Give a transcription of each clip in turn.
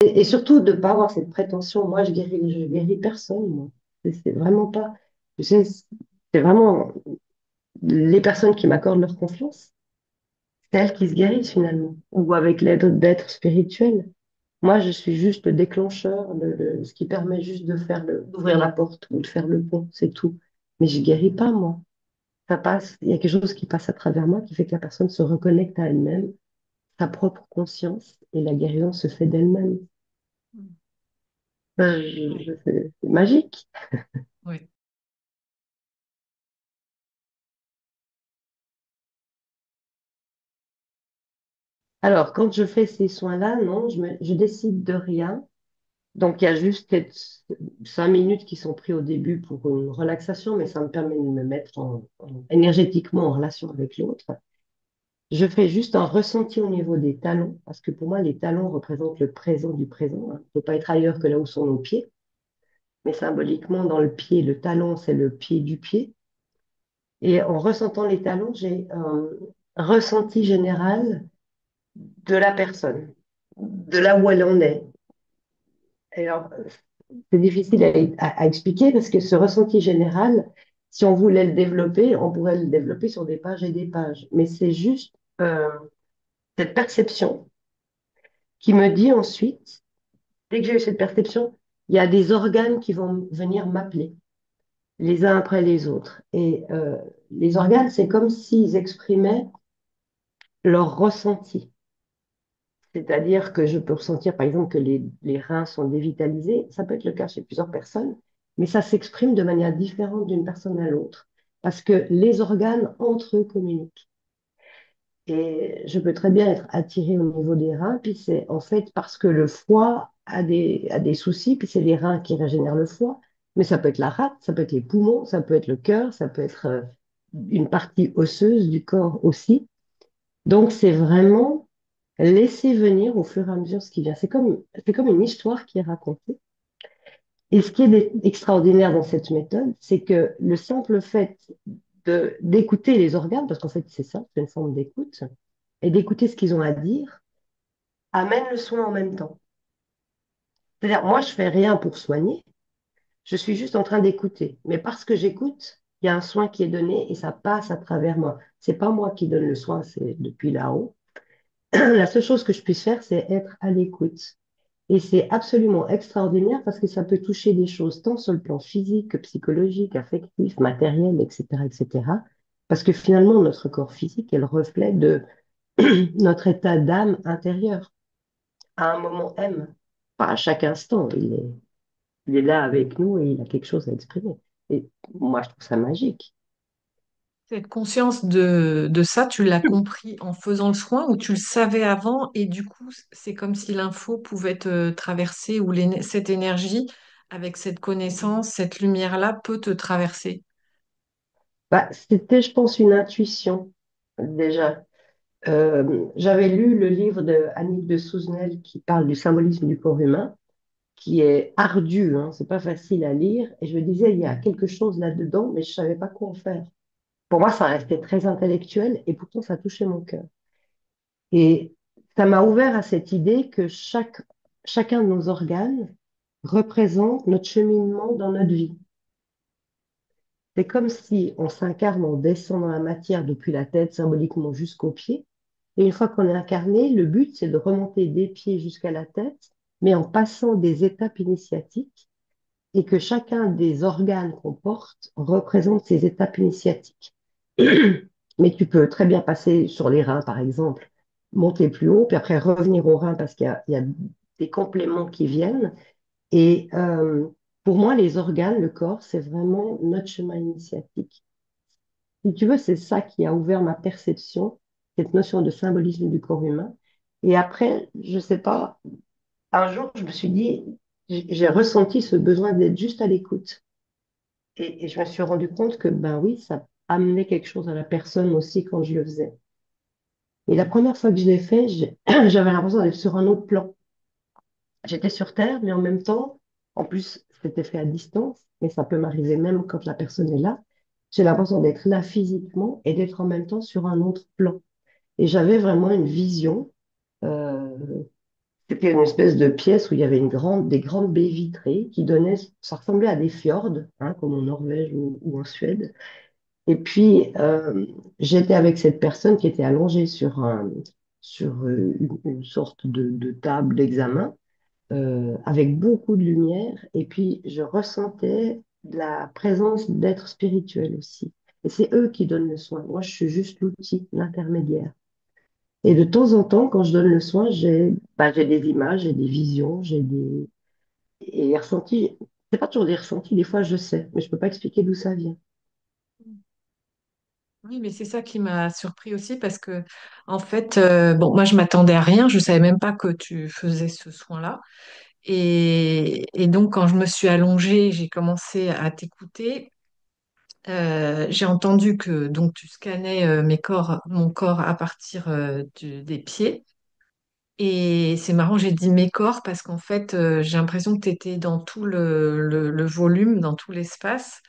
Et surtout de ne pas avoir cette prétention. Moi, je guéris personne, moi. C'est vraiment pas. Tu sais, c'est vraiment les personnes qui m'accordent leur confiance, c'est elles qui se guérissent finalement, ou avec l'aide d'êtres spirituels. Moi, je suis juste le déclencheur, ce qui permet juste d'ouvrir la porte ou de faire le pont, c'est tout. Mais je guéris pas, moi. Ça passe, il y a quelque chose qui passe à travers moi qui fait que la personne se reconnecte à elle-même, sa propre conscience, et la guérison se fait d'elle-même. Oui, C'est magique. oui. Alors, quand je fais ces soins-là, non, je décide de rien. Donc, il y a juste peut-être 5 minutes qui sont prises au début pour une relaxation, mais ça me permet de me mettre énergétiquement en relation avec l'autre. Je fais juste un ressenti au niveau des talons, parce que pour moi, les talons représentent le présent du présent, hein. On ne peut pas être ailleurs que là où sont nos pieds, mais symboliquement, dans le pied, le talon, c'est le pied du pied. Et en ressentant les talons, j'ai un ressenti général de la personne, de là où elle en est. Et alors, c'est difficile à expliquer parce que ce ressenti général, si on voulait le développer, on pourrait le développer sur des pages et des pages. Mais c'est juste cette perception qui me dit ensuite, dès que j'ai eu cette perception, il y a des organes qui vont venir m'appeler, les uns après les autres. Et les organes, c'est comme s'ils exprimaient leur ressenti. C'est-à-dire que je peux ressentir, par exemple, que les reins sont dévitalisés. Ça peut être le cas chez plusieurs personnes, mais ça s'exprime de manière différente d'une personne à l'autre, parce que les organes entre eux communiquent. Et je peux très bien être attirée au niveau des reins, puis c'est en fait parce que le foie a des soucis, puis c'est les reins qui régénèrent le foie, mais ça peut être la rate, ça peut être les poumons, ça peut être le cœur, ça peut être une partie osseuse du corps aussi. Donc c'est vraiment laisser venir au fur et à mesure ce qui vient. C'est comme une histoire qui est racontée. Et ce qui est extraordinaire dans cette méthode, c'est que le simple fait d'écouter les organes, parce qu'en fait c'est ça, c'est une forme d'écoute, et d'écouter ce qu'ils ont à dire, amène le soin en même temps. C'est-à-dire, moi, je fais rien pour soigner, je suis juste en train d'écouter. Mais parce que j'écoute, il y a un soin qui est donné et ça passe à travers moi. C'est pas moi qui donne le soin, c'est depuis là-haut. La seule chose que je puisse faire, c'est être à l'écoute. Et c'est absolument extraordinaire parce que ça peut toucher des choses tant sur le plan physique que psychologique, affectif, matériel, etc., etc. Parce que finalement, notre corps physique est le reflet de notre état d'âme intérieur à un moment M. Pas à chaque instant, il est là avec nous et il a quelque chose à exprimer. Et moi, je trouve ça magique. Cette conscience de ça, tu l'as compris en faisant le soin ou tu le savais avant et du coup, c'est comme si l'info pouvait te traverser ou cette énergie avec cette connaissance, cette lumière-là peut te traverser. Bah, c'était, je pense, une intuition déjà. J'avais lu le livre de Annick de Souzenel qui parle du symbolisme du corps humain, qui est ardu, hein, c'est pas facile à lire. Et je me disais, il y a quelque chose là-dedans, mais je savais pas quoi en faire. Pour moi, ça restait très intellectuel et pourtant, ça touchait mon cœur. Et ça m'a ouvert à cette idée que chacun de nos organes représente notre cheminement dans notre vie. C'est comme si on s'incarne, on descend dans la matière depuis la tête, symboliquement jusqu'aux pieds. Et une fois qu'on est incarné, le but, c'est de remonter des pieds jusqu'à la tête, mais en passant des étapes initiatiques et que chacun des organes qu'on porte représente ces étapes initiatiques. Mais tu peux très bien passer sur les reins, par exemple, monter plus haut, puis après revenir aux reins parce il y a des compléments qui viennent. Et pour moi, les organes, le corps, c'est vraiment notre chemin initiatique. Si tu veux, c'est ça qui a ouvert ma perception, cette notion de symbolisme du corps humain. Et après, je sais pas, un jour, je me suis dit, j'ai ressenti ce besoin d'être juste à l'écoute. Et je me suis rendu compte que, ben oui, ça amenait quelque chose à la personne aussi quand je le faisais. Et la première fois que je l'ai fait, j'avais l'impression d'être sur un autre plan. J'étais sur Terre, mais en même temps, en plus, c'était fait à distance, mais ça peut m'arriver même quand la personne est là. J'ai l'impression d'être là physiquement et d'être en même temps sur un autre plan. Et j'avais vraiment une vision. euh, C'était une espèce de pièce où il y avait des grandes baies vitrées qui donnaient, ça ressemblait à des fjords, hein, comme en Norvège ou en Suède. Et puis, j'étais avec cette personne qui était allongée sur une sorte de table d'examen, avec beaucoup de lumière. Et puis, je ressentais la présence d'êtres spirituels aussi. Et c'est eux qui donnent le soin. Moi, je suis juste l'outil, l'intermédiaire. Et de temps en temps, quand je donne le soin, j'ai des images, j'ai des visions, j'ai des... Et les ressentis, c'est pas toujours des ressentis, des fois je sais, mais je peux pas expliquer d'où ça vient. Oui, mais c'est ça qui m'a surpris aussi parce que, en fait, bon, moi, je m'attendais à rien. Je savais même pas que tu faisais ce soin-là. Et donc, quand je me suis allongée, j'ai commencé à t'écouter. J'ai entendu que donc tu scannais mon corps à partir des pieds. Et c'est marrant, j'ai dit mes corps parce qu'en fait, j'ai l'impression que tu étais dans tout le volume, dans tout l'espace,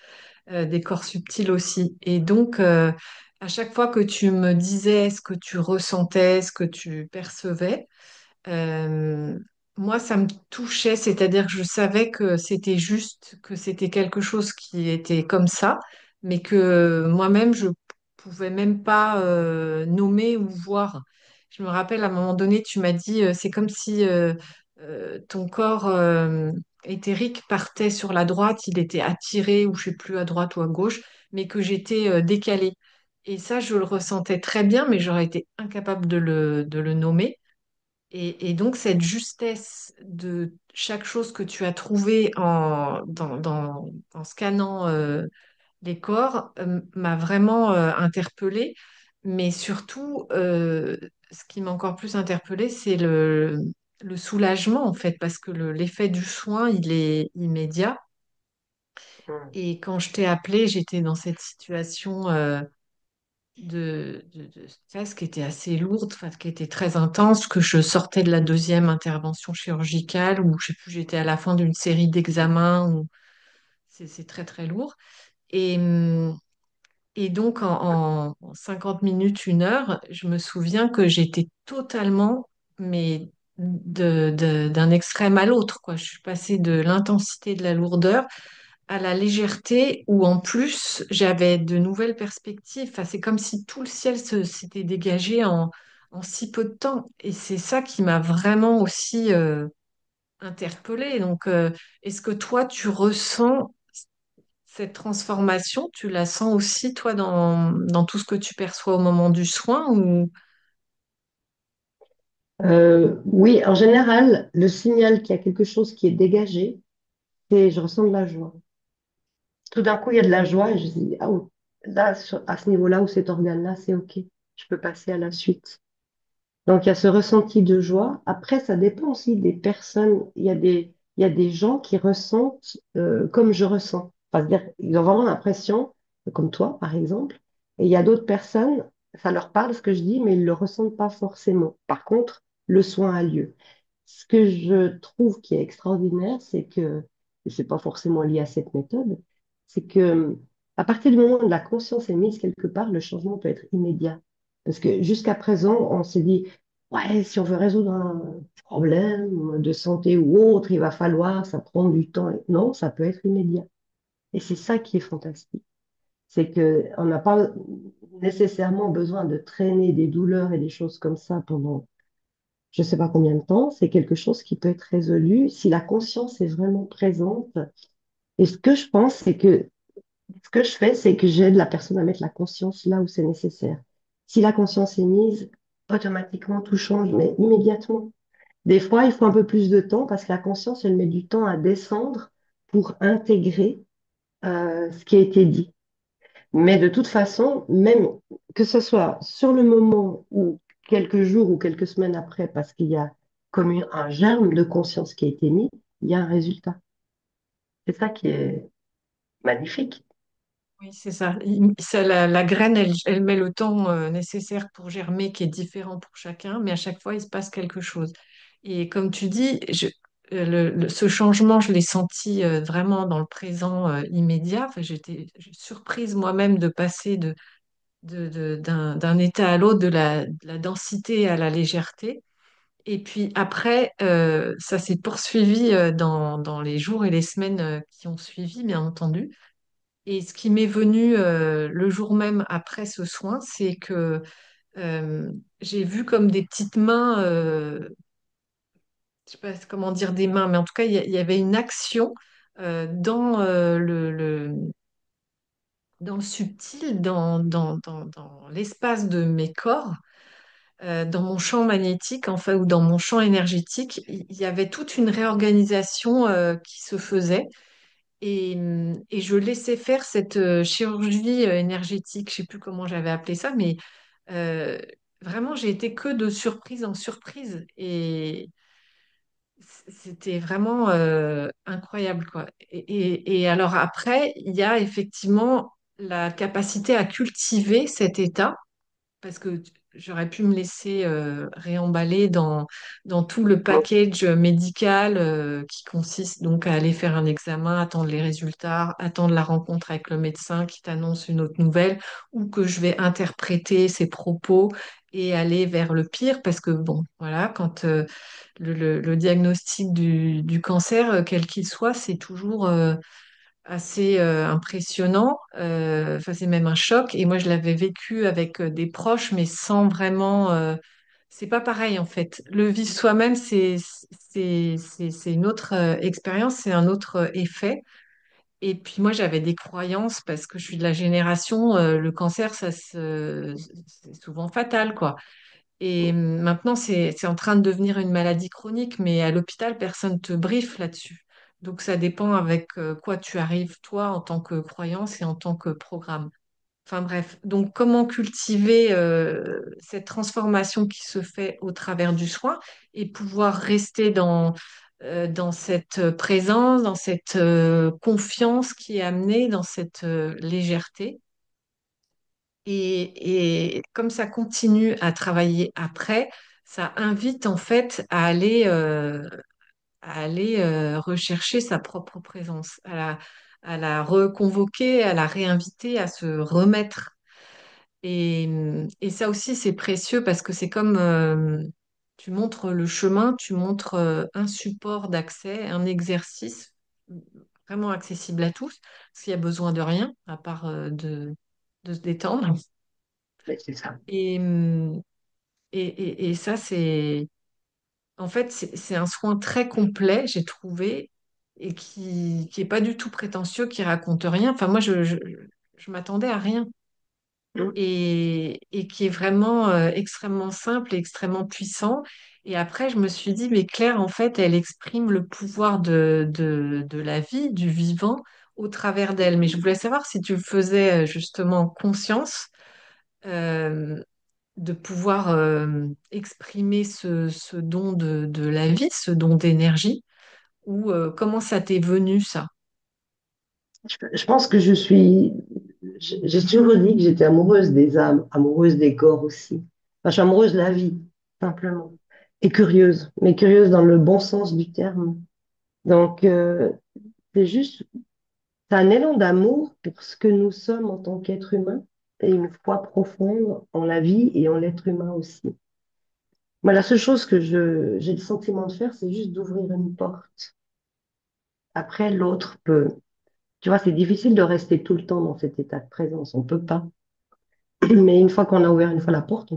des corps subtils aussi. Et donc, à chaque fois que tu me disais ce que tu ressentais, ce que tu percevais, euh, moi, ça me touchait, c'est-à-dire que je savais que c'était juste, que c'était quelque chose qui était comme ça, mais que moi-même, je pouvais même pas nommer ou voir. Je me rappelle, à un moment donné, tu m'as dit, c'est comme si ton corps éthérique partait sur la droite, il était attiré, ou je sais plus, à droite ou à gauche, mais que j'étais décalée. Et ça, je le ressentais très bien, mais j'aurais été incapable de le nommer. Et donc, cette justesse de chaque chose que tu as trouvée en scannant les corps m'a vraiment interpellée. Mais surtout, ce qui m'a encore plus interpellée, c'est le soulagement, en fait, parce que l'effet du soin, il est immédiat. Hmm. Et quand je t'ai appelée, j'étais dans cette situation de stress qui était assez lourde, enfin, qui était très intense, que je sortais de la deuxième intervention chirurgicale, où je sais plus, j'étais à la fin d'une série d'examens, où c'est très très lourd. Et, et donc en 50 minutes, 1 heure, je me souviens que j'étais totalement, mais d'un extrême à l'autre, quoi. Je suis passée de l'intensité de la lourdeur à la légèreté où en plus j'avais de nouvelles perspectives. Enfin, c'est comme si tout le ciel s'était dégagé en si peu de temps. Et c'est ça qui m'a vraiment aussi interpellée. Donc, est-ce que toi, tu ressens cette transformation? Tu la sens aussi, toi, dans tout ce que tu perçois au moment du soin ou... Oui, en général, le signal qu'il y a quelque chose qui est dégagé, c'est je ressens de la joie. Tout d'un coup, il y a de la joie et je dis, ah, oh, là, à ce niveau-là, où cet organe-là, c'est OK. Je peux passer à la suite. Donc, il y a ce ressenti de joie. Après, ça dépend aussi des personnes. Il y a des gens qui ressentent comme je ressens. Enfin, c'est-à-dire, ils ont vraiment l'impression, comme toi, par exemple. Et il y a d'autres personnes, ça leur parle ce que je dis, mais ils ne le ressentent pas forcément. Par contre, le soin a lieu. Ce que je trouve qui est extraordinaire, c'est que, et c'est pas forcément lié à cette méthode, c'est que à partir du moment où la conscience est mise quelque part, le changement peut être immédiat. Parce que jusqu'à présent, on s'est dit, ouais, si on veut résoudre un problème de santé ou autre, il va falloir, ça prend du temps. Non, ça peut être immédiat. Et c'est ça qui est fantastique. C'est que on n'a pas nécessairement besoin de traîner des douleurs et des choses comme ça pendant je ne sais pas combien de temps. C'est quelque chose qui peut être résolu si la conscience est vraiment présente. Et ce que je pense, c'est que ce que je fais, c'est que j'aide la personne à mettre la conscience là où c'est nécessaire. Si la conscience est mise, automatiquement tout change, mais immédiatement. Des fois, il faut un peu plus de temps parce que la conscience, elle met du temps à descendre pour intégrer ce qui a été dit. Mais de toute façon, même que ce soit sur le moment ou quelques jours ou quelques semaines après, parce qu'il y a comme un germe de conscience qui a été mis, il y a un résultat. C'est ça qui est magnifique. Oui, c'est ça. La graine, elle met le temps nécessaire pour germer, qui est différent pour chacun, mais à chaque fois, il se passe quelque chose. Et comme tu dis, ce changement, je l'ai senti vraiment dans le présent immédiat. Enfin, j'étais surprise moi-même de passer d'un état à l'autre, de la densité à la légèreté. Et puis après, ça s'est poursuivi dans les jours et les semaines qui ont suivi, bien entendu. Et ce qui m'est venu le jour même après ce soin, c'est que euh, j'ai vu comme des petites mains, je sais pas comment dire des mains, mais en tout cas, il y avait une action dans dans le subtil, dans l'espace de mes corps, dans mon champ magnétique, enfin, ou dans mon champ énergétique. Il y avait toute une réorganisation qui se faisait. Et je laissais faire cette chirurgie énergétique, je sais plus comment j'avais appelé ça, mais euh, vraiment, j'ai été que de surprise en surprise. Et c'était vraiment incroyable, quoi. Et alors après, il y a effectivement la capacité à cultiver cet état parce que j'aurais pu me laisser réemballer dans tout le package médical qui consiste donc à aller faire un examen, attendre les résultats, attendre la rencontre avec le médecin qui t'annonce une autre nouvelle, ou que je vais interpréter ses propos et aller vers le pire, parce que bon, voilà, quand le diagnostic du cancer, quel qu'il soit, c'est toujours assez impressionnant. Enfin, c'est même un choc. Et moi, je l'avais vécu avec des proches, mais sans vraiment. C'est pas pareil en fait. Le vivre soi-même, c'est une autre expérience, c'est un autre effet. Et puis moi, j'avais des croyances parce que je suis de la génération, le cancer, c'est souvent fatal, quoi. Et maintenant, c'est en train de devenir une maladie chronique, mais à l'hôpital, personne te briefe là-dessus. Donc, ça dépend avec quoi tu arrives, toi, en tant que croyance et en tant que programme. Enfin bref, donc comment cultiver cette transformation qui se fait au travers du soin et pouvoir rester dans cette présence, dans cette confiance qui est amenée, dans cette légèreté. Et comme ça continue à travailler après, ça invite en fait à aller rechercher sa propre présence, à la reconvoquer, à la réinviter, à se remettre. Et ça aussi, c'est précieux parce que c'est comme tu montres le chemin, tu montres un support d'accès, un exercice vraiment accessible à tous, parce qu'il y a besoin de rien à part de se détendre. Mais c'est ça. Et, et ça, c'est en fait, c'est un soin très complet, j'ai trouvé, et qui est pas du tout prétentieux, qui raconte rien. Enfin, moi, je m'attendais à rien. Mm. Et qui est vraiment extrêmement simple et extrêmement puissant. Et après, je me suis dit, mais Claire, en fait, elle exprime le pouvoir de la vie, du vivant, au travers d'elle. Mais je voulais savoir si tu le faisais justement conscience. euh, de pouvoir exprimer ce don de la vie, ce don d'énergie, ou comment ça t'est venu ça? Je pense que j'ai toujours dit que j'étais amoureuse des âmes, amoureuse des corps aussi. Enfin, je suis amoureuse de la vie, simplement. Et curieuse, mais curieuse dans le bon sens du terme. Donc, c'est juste, c'est un élan d'amour pour ce que nous sommes en tant qu'être humain et une foi profonde en la vie et en l'être humain aussi. Moi, la seule chose que j'ai le sentiment de faire, c'est juste d'ouvrir une porte. Après, l'autre peut. Tu vois, c'est difficile de rester tout le temps dans cet état de présence. On peut pas. Mais une fois qu'on a ouvert une fois la porte,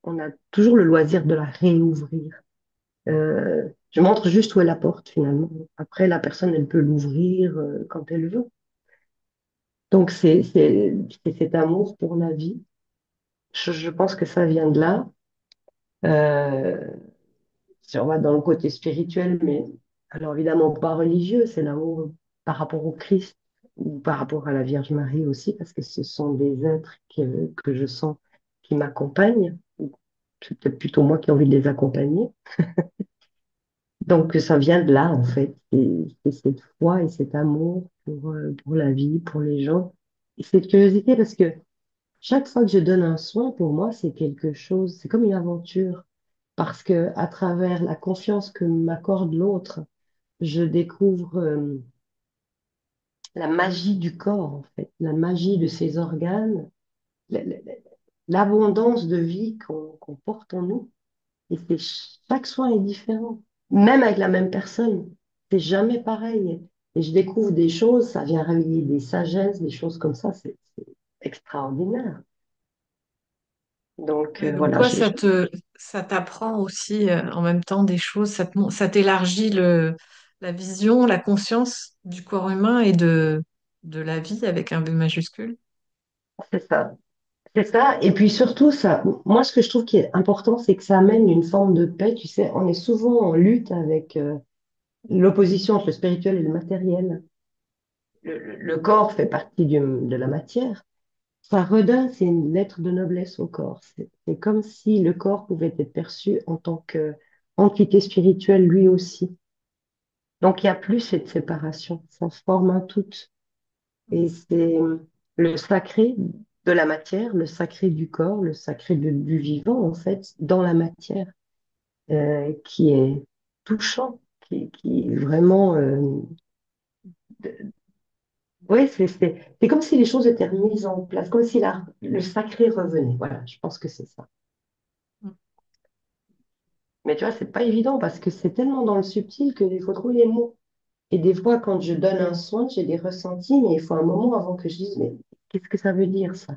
on a toujours le loisir de la réouvrir. Je montre juste où est la porte finalement. Après, la personne, elle peut l'ouvrir quand elle veut. Donc, c'est cet amour pour la vie. Je pense que ça vient de là. Euh, Si on va dans le côté spirituel, mais alors évidemment pas religieux, c'est l'amour par rapport au Christ ou par rapport à la Vierge Marie aussi, parce que ce sont des êtres que je sens qui m'accompagnent. Ou c'est peut-être plutôt moi qui ai envie de les accompagner. Donc ça vient de là, en fait. C'est cette foi et cet amour pour la vie, pour les gens. Et cette curiosité, parce que chaque fois que je donne un soin, pour moi, c'est quelque chose, c'est comme une aventure. Parce que à travers la confiance que m'accorde l'autre, je découvre la magie du corps, en fait, la magie de ses organes, la- la- l'abondance de vie qu'on porte en nous. Et chaque soin est différent. Même avec la même personne, c'est jamais pareil. Et je découvre des choses, ça vient réveiller des sagesses, des choses comme ça, c'est extraordinaire. Donc Ouais, donc voilà, toi, ça t'apprend aussi en même temps des choses, ça t'élargit la vision, la conscience du corps humain et de la vie avec un B majuscule. c'est ça. C'est ça. Et puis surtout, ça, moi, ce que je trouve qui est important, c'est que ça amène une forme de paix. Tu sais, on est souvent en lutte avec l'opposition entre le spirituel et le matériel. Le corps fait partie de la matière. Ça redonne, c'est une lettre de noblesse au corps. C'est comme si le corps pouvait être perçu en tant qu'entité spirituelle lui aussi. Donc il n'y a plus cette séparation. Ça forme un tout. Et c'est le sacré de la matière, le sacré du corps, le sacré du vivant, en fait, dans la matière, qui est touchant, qui est vraiment... oui, c'est comme si les choses étaient mises en place, comme si le sacré revenait. Voilà, je pense que c'est ça. Mais tu vois, c'est pas évident parce que c'est tellement dans le subtil qu'il faut trouver les mots. Et des fois, quand je donne un soin, j'ai des ressentis, mais il faut un moment avant que je dise, mais qu'est-ce que ça veut dire ça?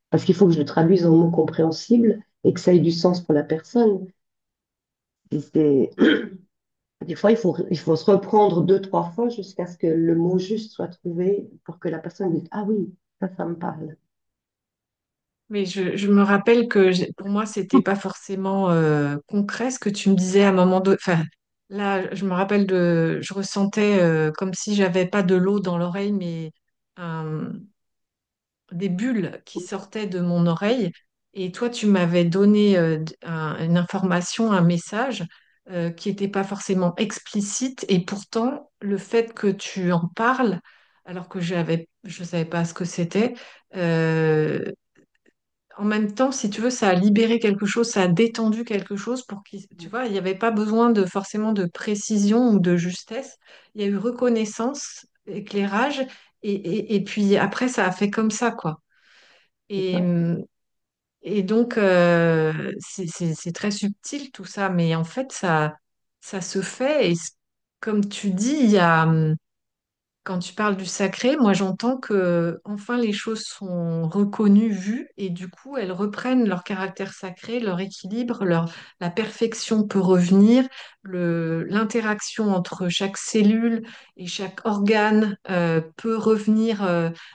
Parce qu'il faut que je le traduise en mots compréhensibles et que ça ait du sens pour la personne. Et des fois, il faut se reprendre deux, trois fois jusqu'à ce que le mot juste soit trouvé pour que la personne dise, ah oui, ça me parle. Mais je me rappelle que pour moi, c'était pas forcément concret ce que tu me disais à un moment donné. Enfin, là, je me rappelle je ressentais comme si j'avais pas de l'eau dans l'oreille, mais des bulles qui sortaient de mon oreille. Et toi, tu m'avais donné une information, un message qui n'était pas forcément explicite. Et pourtant, le fait que tu en parles, alors que je savais pas ce que c'était, euh, en même temps, si tu veux, ça a libéré quelque chose, ça a détendu quelque chose pour qu'il, tu vois, il n'y avait pas besoin de forcément de précision ou de justesse. Il y a eu reconnaissance, éclairage, et puis après, ça a fait comme ça, quoi. C'est Et, ça. et donc, c'est très subtil tout ça, mais en fait, ça se fait. Comme tu dis, il y a, quand tu parles du sacré, moi j'entends que enfin les choses sont reconnues, vues, et du coup elles reprennent leur caractère sacré, leur équilibre, la perfection peut revenir, l'interaction entre chaque cellule et chaque organe peut revenir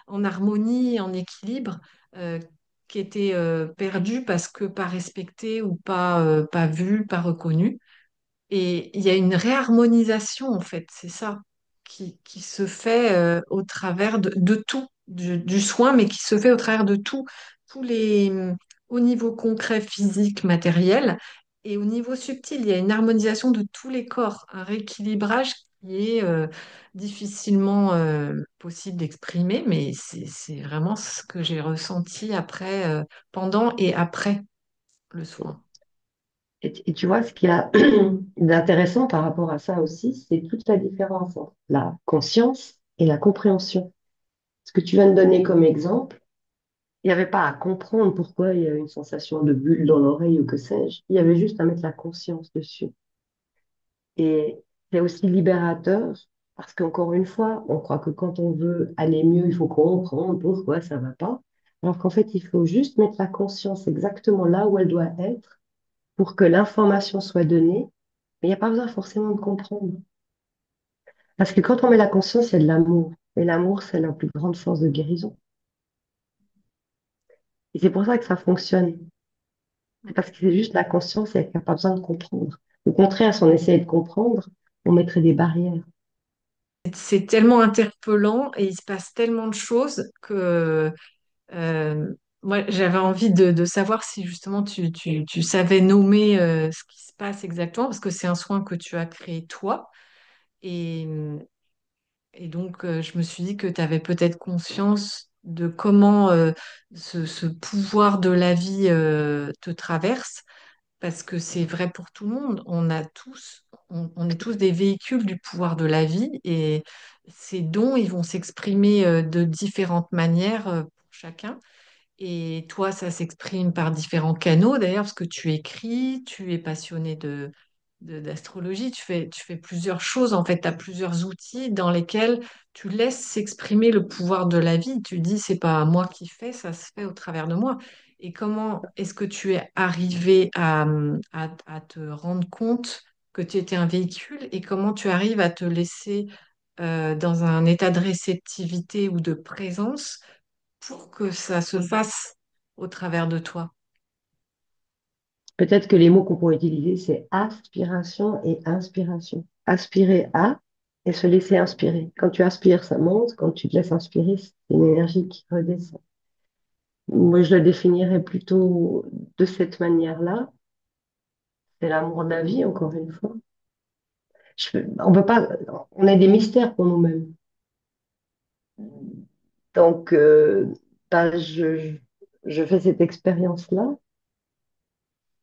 en harmonie, en équilibre, euh, qui était perdu parce que pas respecté ou pas vu, pas reconnu. Et il y a une réharmonisation, en fait, c'est ça, qui se fait au travers de tout, du soin, mais qui se fait au travers de tout, tous les, au niveau concret, physique, matériel, et au niveau subtil, il y a une harmonisation de tous les corps, un rééquilibrage qui est difficilement possible d'exprimer, mais c'est vraiment ce que j'ai ressenti après, pendant et après le soin. Et tu vois, ce qu'il y a d'intéressant par rapport à ça aussi, c'est toute la différence entre la conscience et la compréhension. Ce que tu viens de donner comme exemple, il n'y avait pas à comprendre pourquoi il y a une sensation de bulle dans l'oreille ou que sais-je. Il y avait juste à mettre la conscience dessus. Et c'est aussi libérateur parce qu'encore une fois, on croit que quand on veut aller mieux, il faut comprendre pourquoi ça ne va pas. Alors qu'en fait, il faut juste mettre la conscience exactement là où elle doit être pour que l'information soit donnée. Mais il n'y a pas besoin forcément de comprendre. Parce que quand on met la conscience, il y a de l'amour. Et l'amour, c'est la plus grande force de guérison. Et c'est pour ça que ça fonctionne. C'est parce que c'est juste la conscience et qu'il n'y a pas besoin de comprendre. Au contraire, si on essayait de comprendre, on mettrait des barrières. C'est tellement interpellant et il se passe tellement de choses que euh, moi j'avais envie de savoir si justement tu savais nommer ce qui se passe exactement parce que c'est un soin que tu as créé toi et, et donc je me suis dit que tu avais peut-être conscience de comment ce pouvoir de la vie te traverse parce que c'est vrai pour tout le monde. On est tous des véhicules du pouvoir de la vie et ces dons, ils vont s'exprimer de différentes manières pour chacun. Et toi, ça s'exprime par différents canaux d'ailleurs, parce que tu écris, tu es passionné d'astrologie, tu fais plusieurs choses, en fait, tu as plusieurs outils dans lesquels tu laisses s'exprimer le pouvoir de la vie. Tu dis, c'est pas moi qui fais, ça se fait au travers de moi. Et comment est-ce que tu es arrivé à te rendre compte que tu étais un véhicule et comment tu arrives à te laisser dans un état de réceptivité ou de présence pour que ça se fasse au travers de toi? Peut-être que les mots qu'on pourrait utiliser, c'est aspiration et inspiration. Aspirer à et se laisser inspirer. Quand tu aspires, ça monte. Quand tu te laisses inspirer, c'est une énergie qui redescend. Moi, je le définirais plutôt de cette manière-là. C'est l'amour de la vie, encore une fois. On peut pas, on est des mystères pour nous-mêmes. Donc, bah, je fais cette expérience-là.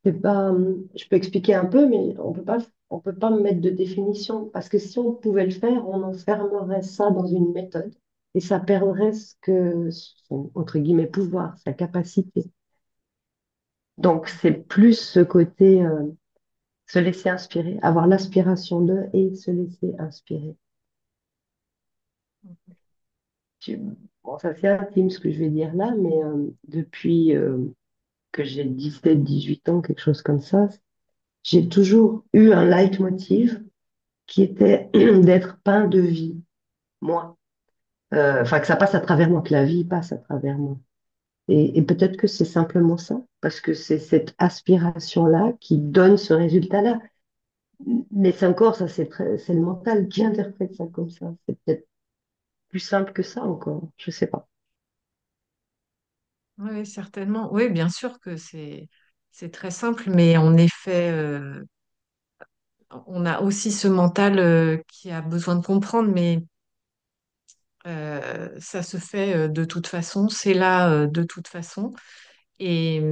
C'est pas, je peux expliquer un peu, mais on peut pas me mettre de définition parce que si on pouvait le faire, on enfermerait ça dans une méthode et ça perdrait son, entre guillemets, pouvoir, sa capacité. Donc, c'est plus ce côté, se laisser inspirer, avoir l'aspiration de et se laisser inspirer. Tu- Bon, ça c'est intime ce que je vais dire là, mais depuis que j'ai 17, 18 ans, quelque chose comme ça, j'ai toujours eu un leitmotiv qui était d'être pain de vie, moi. Enfin, que ça passe à travers moi, que la vie passe à travers moi. Et peut-être que c'est simplement ça, parce que c'est cette aspiration-là qui donne ce résultat-là. Mais c'est encore, ça, c'est le mental qui interprète ça comme ça. C'est peut-être plus simple que ça encore, je sais pas. Oui, certainement. Oui, bien sûr que c'est très simple, mais en effet, on a aussi ce mental qui a besoin de comprendre, mais ça se fait de toute façon, c'est là de toute façon. Et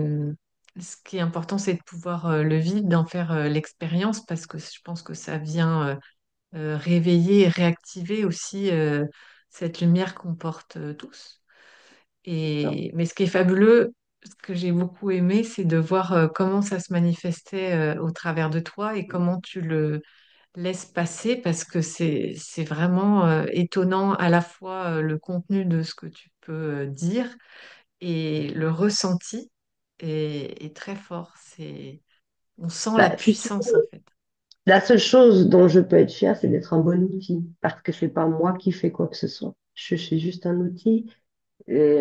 ce qui est important, c'est de pouvoir le vivre, d'en faire l'expérience, parce que je pense que ça vient réveiller et réactiver aussi cette lumière qu'on porte tous. Mais ce qui est fabuleux, ce que j'ai beaucoup aimé, c'est de voir comment ça se manifestait au travers de toi et comment tu le laisses passer parce que c'est vraiment étonnant à la fois le contenu de ce que tu peux dire et le ressenti est très fort. On sent la Bah, tu sais, puissance en fait. la seule chose dont je peux être fière, c'est d'être un bon outil, parce que c'est pas moi qui fais quoi que ce soit. Je suis juste un outil. Et,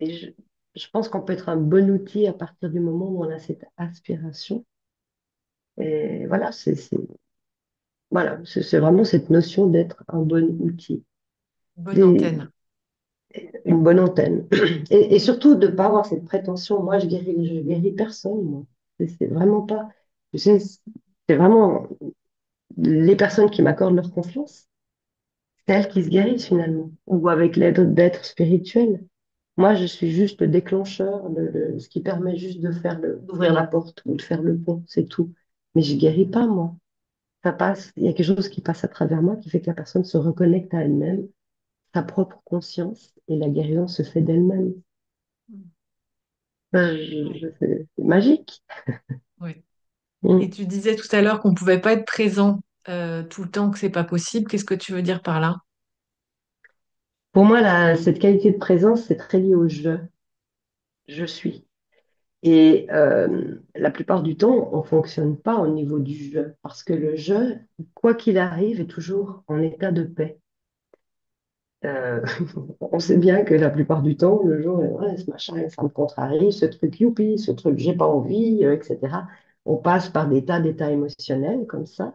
et je pense qu'on peut être un bon outil à partir du moment où on a cette aspiration. Et voilà, c'est vraiment cette notion d'être un bon outil, Bonne Des- antenne. une bonne antenne. Et surtout de ne pas avoir cette prétention. Moi, je guéris personne. Moi. C'est vraiment pas. Tu sais, c'est vraiment les personnes qui m'accordent leur confiance, c'est elles qui se guérissent finalement, ou avec l'aide d'êtres spirituels. Moi, je suis juste le déclencheur, ce qui permet juste d'ouvrir la porte ou de faire le pont, c'est tout. Mais je guéris pas, moi. Ça passe, il y a quelque chose qui passe à travers moi qui fait que la personne se reconnecte à elle-même, sa propre conscience, et la guérison se fait d'elle-même. Oui. C'est magique. Oui. Et Mm. tu disais tout à l'heure qu'on ne pouvait pas être présent tout le temps, que c'est pas possible. Qu'est-ce que tu veux dire par là? Pour moi, cette qualité de présence, c'est très lié au je. Je suis. Et la plupart du temps, on ne fonctionne pas au niveau du je, parce que le je, quoi qu'il arrive, est toujours en état de paix. Euh, on sait bien que la plupart du temps, le jour, ouais, ce machin, ça me contrarie, ce truc, youpi, ce truc, j'ai pas envie, etc. On passe par des tas d'états émotionnels comme ça,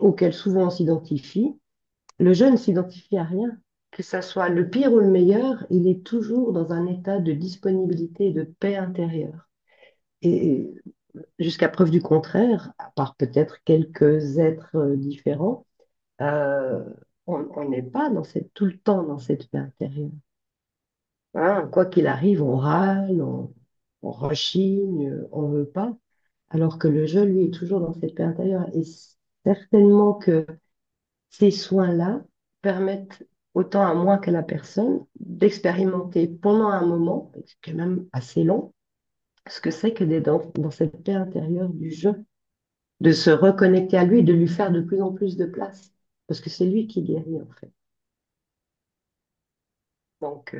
auxquels souvent on s'identifie. Le je ne s'identifie à rien. Que ça soit le pire ou le meilleur, il est toujours dans un état de disponibilité et de paix intérieure. Et jusqu'à preuve du contraire, à part peut-être quelques êtres différents, euh, on n'est pas tout le temps dans cette paix intérieure. Hein, quoi qu'il arrive, on râle, on rechigne, on veut pas, alors que le jeu, lui, est toujours dans cette paix intérieure. Et certainement que ces soins-là permettent autant à moi qu'à la personne d'expérimenter pendant un moment, c'est quand même assez long, ce que c'est que d'être dans cette paix intérieure du jeu, de se reconnecter à lui et de lui faire de plus en plus de place, parce que c'est lui qui guérit en fait. Donc,